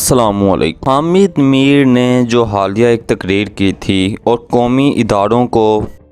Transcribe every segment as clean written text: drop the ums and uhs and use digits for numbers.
अस्सलामुअलैकुम। हामिद मीर ने जो हालिया एक तकरीर की थी और कौमी इदारों को,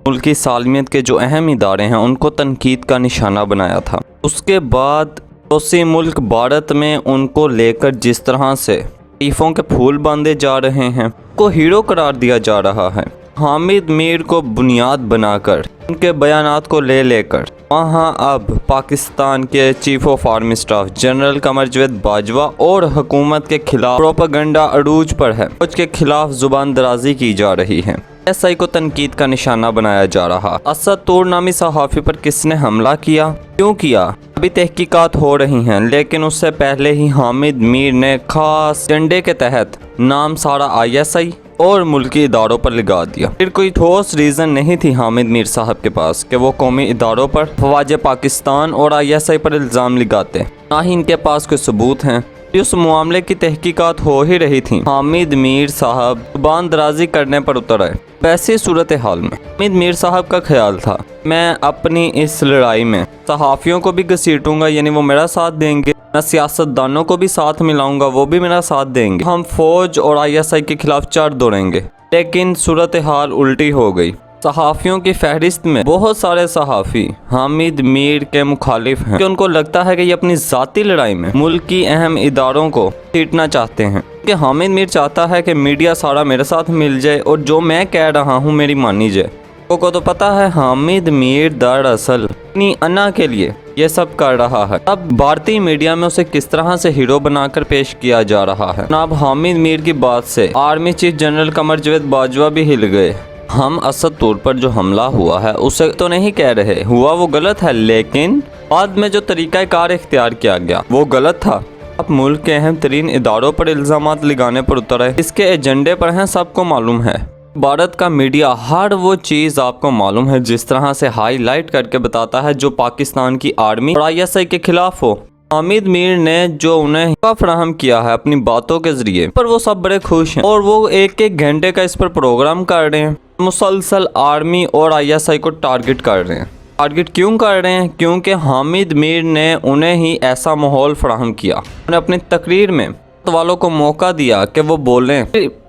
मुल्की सालमियत के जो अहम इदारे हैं उनको तनकीद का निशाना बनाया था। उसके बाद पड़ोसी मुल्क भारत में उनको लेकर जिस तरह से तारीफों के फूल बांधे जा रहे हैं, को हीरो करार दिया जा रहा है। हामिद मीर को बुनियाद बनाकर उनके बयानात को लेकर वहाँ अब पाकिस्तान के chief of army staff general Qamar Javed Bajwa और हुकूमत के खिलाफ प्रोपेगेंडा अरूज पर है। उसके खिलाफ जुबान दराजी की जा रही है। एसआई को तनकीद का निशाना बनाया जा रहा। असद तूर नामी सहाफ़ी पर किसने हमला किया, क्यों किया, अभी तहकीकात हो रही हैं, लेकिन उससे पहले ही हामिद मीर ने खास एजेंडे के तहत नाम सारा ISI और मुल्की इदारों पर लगा दिया। फिर कोई ठोस रीज़न नहीं थी हामिद मीर साहब के पास कि वो कौमी इदारों पर, फवाज पाकिस्तान और ISI पर इल्ज़ाम लगाते, ना ही इनके पास कोई सबूत हैं। उस मामले की तहकीकात हो ही रही थी। हामिद मीर साहब जुबान दराजी करने पर उतर आए। वैसी सूरत हाल में हामिद मीर साहब का ख्याल था, मैं अपनी इस लड़ाई में सहाफ़ियों को भी घसीटूंगा, यानी वो मेरा साथ देंगे, मैं सियासतदानों को भी साथ मिलाऊंगा, वो भी मेरा साथ देंगे, हम फौज और ISI के खिलाफ चढ़ दौड़ेंगे। लेकिन सूरत हाल उल्टी हो गई। सहाफ़ियों की फहरिस्त में बहुत सारे सहाफ़ी हामिद मीर के मुखालिफ हैं कि उनको लगता है कि ये अपनी ज़ाती लड़ाई में मुल्क की अहम इदारों को सीटना चाहते हैं। कि हामिद मीर चाहता है कि मीडिया सारा मेरे साथ मिल जाए और जो मैं कह रहा हूँ मेरी मानी जाए। को तो पता है हामिद मीर दरअसल अपनी अन्ना के लिए ये सब कर रहा है। अब भारतीय मीडिया में उसे किस तरह से हीरो बनाकर पेश किया जा रहा है। अब हामिद मीर की बात से army chief general Qamar Javed Bajwa भी हिल गए। हम असद तौर पर जो हमला हुआ है उसे तो नहीं कह रहे हुआ वो गलत है, लेकिन बाद में जो तरीक़ाकार इख्तियार किया गया वो गलत था। अब मुल्क के अहम तरीन इदारों पर इल्ज़ामात लगाने पर उतर आए। इसके एजेंडे पर हैं, सबको मालूम है। भारत का मीडिया हर वो चीज़ आपको मालूम है जिस तरह से हाईलाइट करके बताता है जो पाकिस्तान की आर्मी और ISI के खिलाफ हो। हामिद मीर ने जो उन्हें फराहम किया है अपनी बातों के जरिए पर वो सब बड़े खुश हैं और वो एक एक घंटे का इस पर प्रोग्राम कर रहे हैं। मुसलसल आर्मी और ISI को टारगेट कर रहे हैं। टारगेट क्यों कर रहे हैं? क्योंकि हामिद मीर ने उन्हें ही ऐसा माहौल फराहम किया। उन्हें अपनी तकरीर में वालों को मौका दिया कि वो बोलें।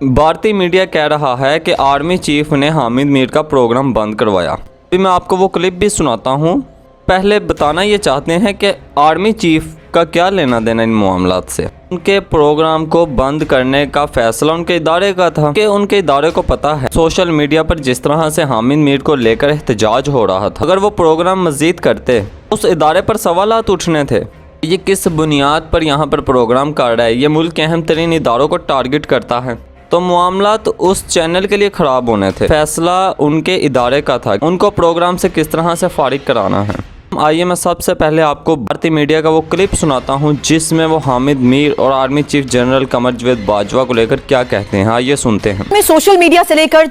भारतीय मीडिया कह रहा है कि आर्मी चीफ ने हामिद मीर का प्रोग्राम बंद करवाया। अभी मैं आपको वो क्लिप भी सुनाता हूँ। पहले बताना ये चाहते हैं कि आर्मी चीफ का क्या लेना देना इन मामलात से। उनके प्रोग्राम को बंद करने का फैसला उनके इदारे का था कि उनके इदारे को पता है सोशल मीडिया पर जिस तरह से हामिद मीर को लेकर एहतजाज हो रहा था, अगर वो प्रोग्राम मजीद करते उस इदारे पर सवालात उठने थे। ये किस बुनियाद पर यहाँ पर प्रोग्राम कर रहा है, ये मुल्क के अहम तरीन इदारों को टारगेट करता है, तो मामलात उस चैनल के लिए ख़राब होने थे। फैसला उनके इदारे का था, उनको प्रोग्राम से किस तरह से फारिग कराना है। आइए मैं सबसे पहले आपको भारतीय मीडिया का वो क्लिप सुनाता हूँ जिसमें वो हामिद मीर और army chief general Qamar Javed Bajwa को लेकर क्या कहते हैं। आइए सुनते हैं। सोशल मीडिया से लेकर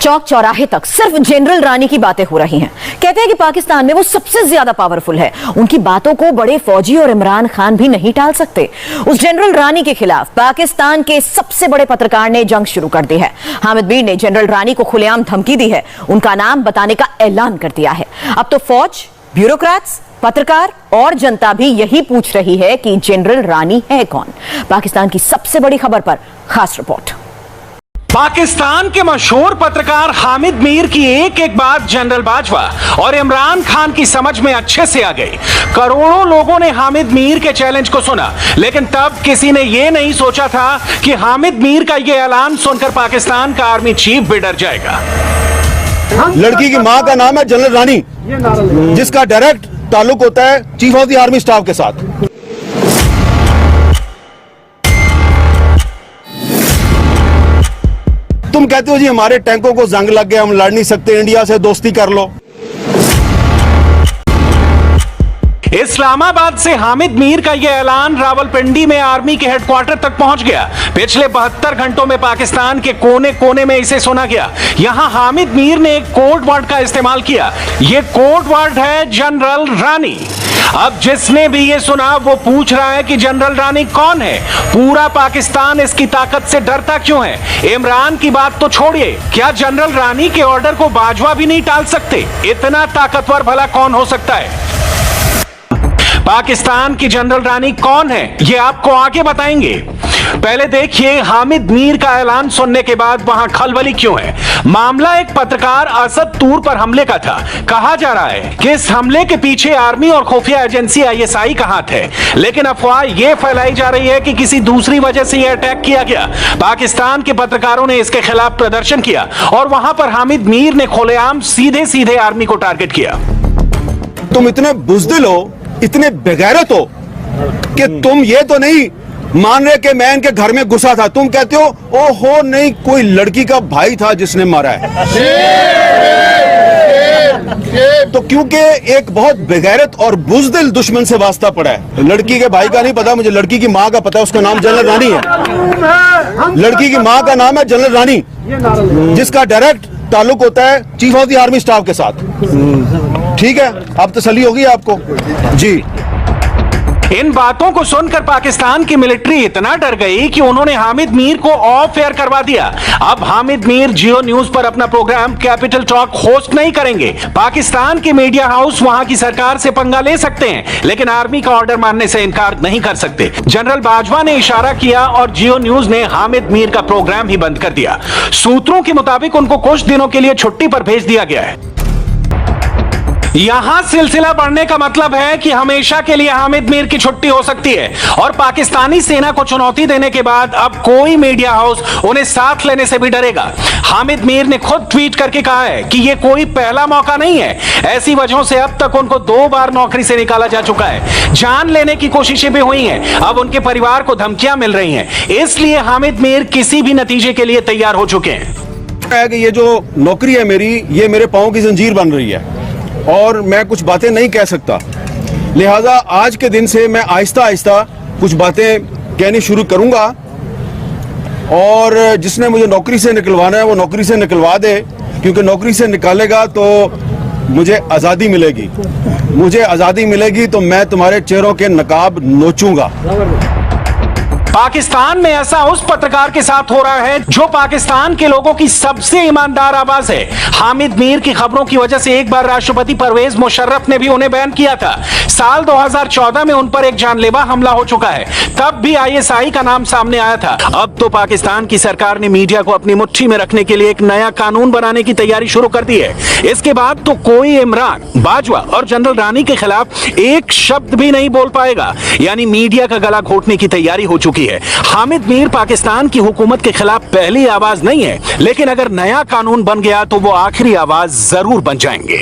चौक चौराहे तक सिर्फ जनरल रानी की बातें हो रही हैं। कहते हैं कि पाकिस्तान में वो सबसे ज्यादा पावरफुल है, उनकी बातों को बड़े फौजी और इमरान खान भी नहीं टाल सकते। उस जनरल रानी के खिलाफ पाकिस्तान के सबसे बड़े पत्रकार ने जंग शुरू कर दी है। हामिद मीर ने जनरल रानी को खुलेआम धमकी दी है, उनका नाम बताने का ऐलान कर दिया है। अब तो फौज, ब्यूरोक्रेट्स, पत्रकार और जनता भी यही पूछ रही है कि जनरल रानी है कौन। पाकिस्तान की सबसे बड़ी खबर पर खास रिपोर्ट। पाकिस्तान के मशहूर पत्रकार हामिद मीर की एक एक बात जनरल बाजवा और इमरान खान की समझ में अच्छे से आ गई। करोड़ों लोगों ने हामिद मीर के चैलेंज को सुना, लेकिन तब किसी ने यह नहीं सोचा था कि हामिद मीर का यह ऐलान सुनकर पाकिस्तान का आर्मी चीफ भी डर जाएगा। लड़की की मां का नाम है जनरल रानी, जिसका डायरेक्ट ताल्लुक होता है chief of the army staff के साथ। तुम कहते हो जी हमारे टैंकों को जंग लग गया, हम लड़ नहीं सकते, इंडिया से दोस्ती कर लो। इस्लामाबाद से हामिद मीर का यह ऐलान रावलपिंडी में आर्मी के हेडक्वार्टर तक पहुंच गया। पिछले 72 घंटों में पाकिस्तान के कोने कोने में इसे सुना गया। यहां हामिद मीर ने एक कोड वर्ड का इस्तेमाल किया। यह कोड वर्ड है जनरल रानी। अब जिसने भी ये सुना वो पूछ रहा है कि जनरल रानी कौन है, पूरा पाकिस्तान इसकी ताकत से डरता क्यों है। इमरान की बात तो छोड़िए, क्या जनरल रानी के ऑर्डर को बाजवा भी नहीं टाल सकते? इतना ताकतवर भला कौन हो सकता है? पाकिस्तान की जनरल रानी कौन है ये आपको आगे बताएंगे। पहले देखिए हामिद मीर का ऐलान सुनने के बाद वहां खलबली क्यों है। मामला एक पत्रकार असद तूर पर हमले का था। कहा जा रहा है कि इस हमले के पीछे आर्मी और खुफिया एजेंसी ISI का हाथ है, लेकिन अफवाह यह फैलाई जा रही है कि किसी दूसरी वजह से यह अटैक किया गया। पाकिस्तान के पत्रकारों ने इसके खिलाफ प्रदर्शन किया और वहां पर हामिद मीर ने खुलेआम सीधे सीधे आर्मी को टारगेट किया। तुम इतने बुज़दिल हो, इतने बेगैरत हो कि तुम ये तो नहीं मान रहे कि मैं इनके घर में घुसा था। तुम कहते हो ओहो नहीं, कोई लड़की का भाई था जिसने मारा है। तो क्योंकि एक बहुत बेगैरत और बुज़दिल दुश्मन से वास्ता पड़ा है। लड़की के भाई का नहीं पता मुझे, लड़की की माँ का पता है, उसका नाम जनरल रानी है। लड़की की माँ का नाम है जनरल रानी, जिसका डायरेक्ट ताल्लुक होता है chief of the army staff के साथ। ठीक है, अब तसल्ली होगी आपको जी। इन बातों को सुनकर पाकिस्तान की मिलिट्री इतना डर गई कि उन्होंने हामिद मीर को ऑफ एयर करवा दिया। अब हामिद मीर जियो न्यूज पर अपना प्रोग्राम कैपिटल टॉक होस्ट नहीं करेंगे। पाकिस्तान के मीडिया हाउस वहां की सरकार से पंगा ले सकते हैं, लेकिन आर्मी का ऑर्डर मानने से इनकार नहीं कर सकते। जनरल बाजवा ने इशारा किया और जियो न्यूज ने हामिद मीर का प्रोग्राम ही बंद कर दिया। सूत्रों के मुताबिक उनको कुछ दिनों के लिए छुट्टी पर भेज दिया गया है। यहां सिलसिला बढ़ने का मतलब है कि हमेशा के लिए हामिद मीर की छुट्टी हो सकती है और पाकिस्तानी सेना को चुनौती देने के बाद अब कोई मीडिया हाउस उन्हें साथ लेने से भी डरेगा। हामिद मीर ने खुद ट्वीट करके कहा है कि यह कोई पहला मौका नहीं है। ऐसी वजहों से अब तक उनको 2 बार नौकरी से निकाला जा चुका है। जान लेने की कोशिशें भी हुई हैं। अब उनके परिवार को धमकियां मिल रही हैं। इसलिए हामिद मीर किसी भी नतीजे के लिए तैयार हो चुके हैं। कि ये जो नौकरी है मेरी, ये मेरे पांव की जंजीर बन रही है और मैं कुछ बातें नहीं कह सकता। लिहाजा आज के दिन से मैं आहिस्ता आहिस्ता कुछ बातें कहनी शुरू करूंगा और जिसने मुझे नौकरी से निकलवाना है वो नौकरी से निकलवा दे, क्योंकि नौकरी से निकालेगा तो मुझे आज़ादी मिलेगी। मुझे आज़ादी मिलेगी तो मैं तुम्हारे चेहरों के नकाब नोचूंगा। पाकिस्तान में ऐसा उस पत्रकार के साथ हो रहा है जो पाकिस्तान के लोगों की सबसे ईमानदार आवाज है। हामिद मीर की खबरों की वजह से एक बार राष्ट्रपति परवेज मुशर्रफ ने भी उन्हें बैन किया था। साल 2014 में उन पर एक जानलेवा हमला हो चुका है, तब भी ISI का नाम सामने आया था। अब तो पाकिस्तान की सरकार ने मीडिया को अपनी मुट्ठी में रखने के लिए एक नया कानून बनाने की तैयारी शुरू कर दी है। इसके बाद तो कोई इमरान, बाजवा और जनरल रानी के खिलाफ एक शब्द भी नहीं बोल पाएगा, यानी मीडिया का गला घोटने की तैयारी हो चुकी है। हामिद मीर पाकिस्तान की हुकूमत के खिलाफ पहली आवाज नहीं है, लेकिन अगर नया कानून बन गया तो वो आखिरी आवाज जरूर बन जाएंगे।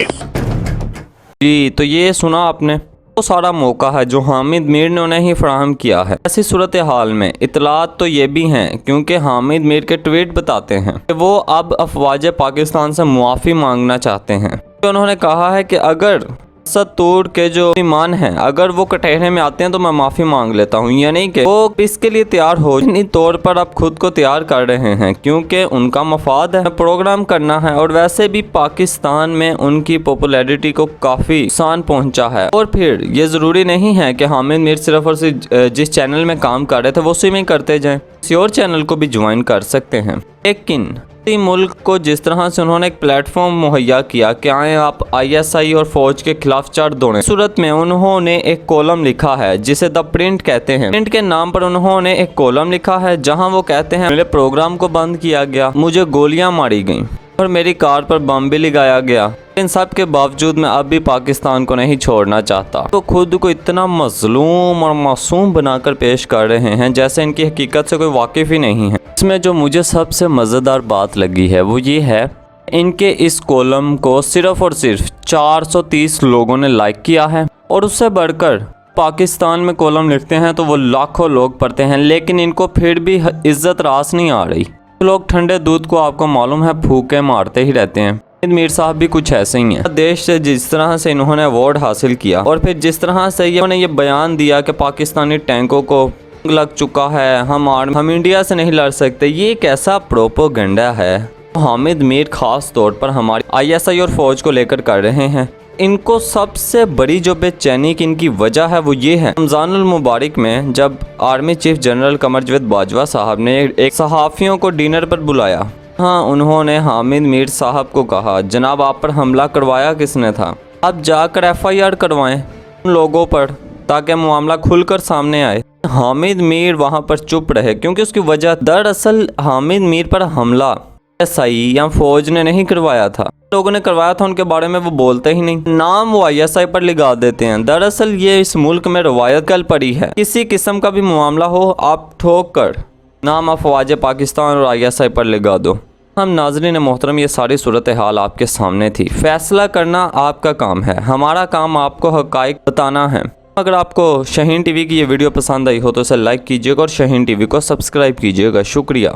जी, तो ये सुना आपने, वो सारा मौका है जो हामिद मीर ने उन्हें ही फराहम किया है। ऐसी सूरत हाल में इतलात तो ये भी हैं, क्योंकि हामिद मीर के ट्वीट बताते हैं कि वो अब अफवाज पाकिस्तान से मुआफ़ी मांगना चाहते हैं। तो उन्होंने कहा है कि अगर असद तूर के जो ईमान हैं अगर वो कटहरे में आते हैं तो मैं माफ़ी मांग लेता हूँ, यानी कि वो इसके लिए तैयार हो तौर पर अब खुद को तैयार कर रहे हैं, क्योंकि उनका मफाद है, प्रोग्राम करना है। और वैसे भी पाकिस्तान में उनकी पॉपुलैरिटी को काफ़ी नुकसान पहुँचा है। और फिर ये ज़रूरी नहीं है कि हामिद मीर सिर्फ और सिर्फ जिस चैनल में काम कर रहे थे वो उसी में करते जाएँ, किसी और चैनल को भी ज्वाइन कर सकते हैं। लेकिन मुल्क को जिस तरह से उन्होंने एक प्लेटफॉर्म मुहैया किया कि आए आप ISI और फौज के खिलाफ चढ़ दौड़ें, सूरत में उन्होंने एक कॉलम लिखा है जिसे द प्रिंट कहते हैं। प्रिंट के नाम पर उन्होंने एक कॉलम लिखा है जहां वो कहते हैं मेरे प्रोग्राम को बंद किया गया, मुझे गोलियां मारी गईं और मेरी कार पर बम भी लगाया गया। इन सब के बावजूद मैं अब भी पाकिस्तान को नहीं छोड़ना चाहता। तो खुद को इतना मजलूम और मासूम बनाकर पेश कर रहे हैं जैसे इनकी हकीकत से कोई वाकिफ ही नहीं है। इसमें जो मुझे सबसे मज़ेदार बात लगी है वो ये है, इनके इस कॉलम को सिर्फ और सिर्फ 430 लोगों ने लाइक किया है और उससे बढ़कर पाकिस्तान में कॉलम लिखते हैं तो वो लाखों लोग पढ़ते हैं, लेकिन इनको फिर भी इज्जत रास नहीं आ रही। लोग ठंडे दूध को आपको मालूम है फूके मारते ही रहते हैं। मीर साहब भी कुछ ऐसे ही हैं। देश से जिस तरह से इन्होंने अवार्ड हासिल किया और फिर जिस तरह से इन्होंने ये बयान दिया कि पाकिस्तानी टैंकों को लग चुका है, हम इंडिया से नहीं लड़ सकते, ये एक ऐसा प्रोपोगंडा है हामिद मीर खास तौर पर हमारी ISI और फौज को लेकर कर रहे हैं। इनको सबसे बड़ी जो बेचैनी की इनकी वजह है वो ये है, रमज़ानुल मुबारक में जब army chief general Qamar Javed Bajwa साहब ने एक सहाफ़ियों को डिनर पर बुलाया, हाँ उन्होंने हामिद मीर साहब को कहा जनाब आप पर हमला करवाया किसने था, आप जाकर FIR करवाएं उन लोगों पर ताकि मामला खुलकर सामने आए। हामिद मीर वहां पर चुप रहे क्योंकि उसकी वजह, दरअसल हामिद मीर पर हमला ISI या फौज ने नहीं करवाया था, लोगों ने करवाया था, उनके बारे में वो बोलते ही नहीं, नाम वो ISI पर लगा देते हैं। दरअसल ये इस मुल्क में रवायत कल पड़ी है, किसी किस्म का भी मामला हो आप ठोक कर नाम अफवाज पाकिस्तान और ISI पर लगा दो। हम नाज़रीन मोहतरम, ये सारी सूरत हाल आपके सामने थी, फैसला करना आपका काम है, हमारा काम आपको हक़ाइक़ बताना है। अगर आपको शाहीन टीवी की ये वीडियो पसंद आई हो तो इसे लाइक कीजिएगा और शाहीन टीवी को सब्सक्राइब कीजिएगा। शुक्रिया।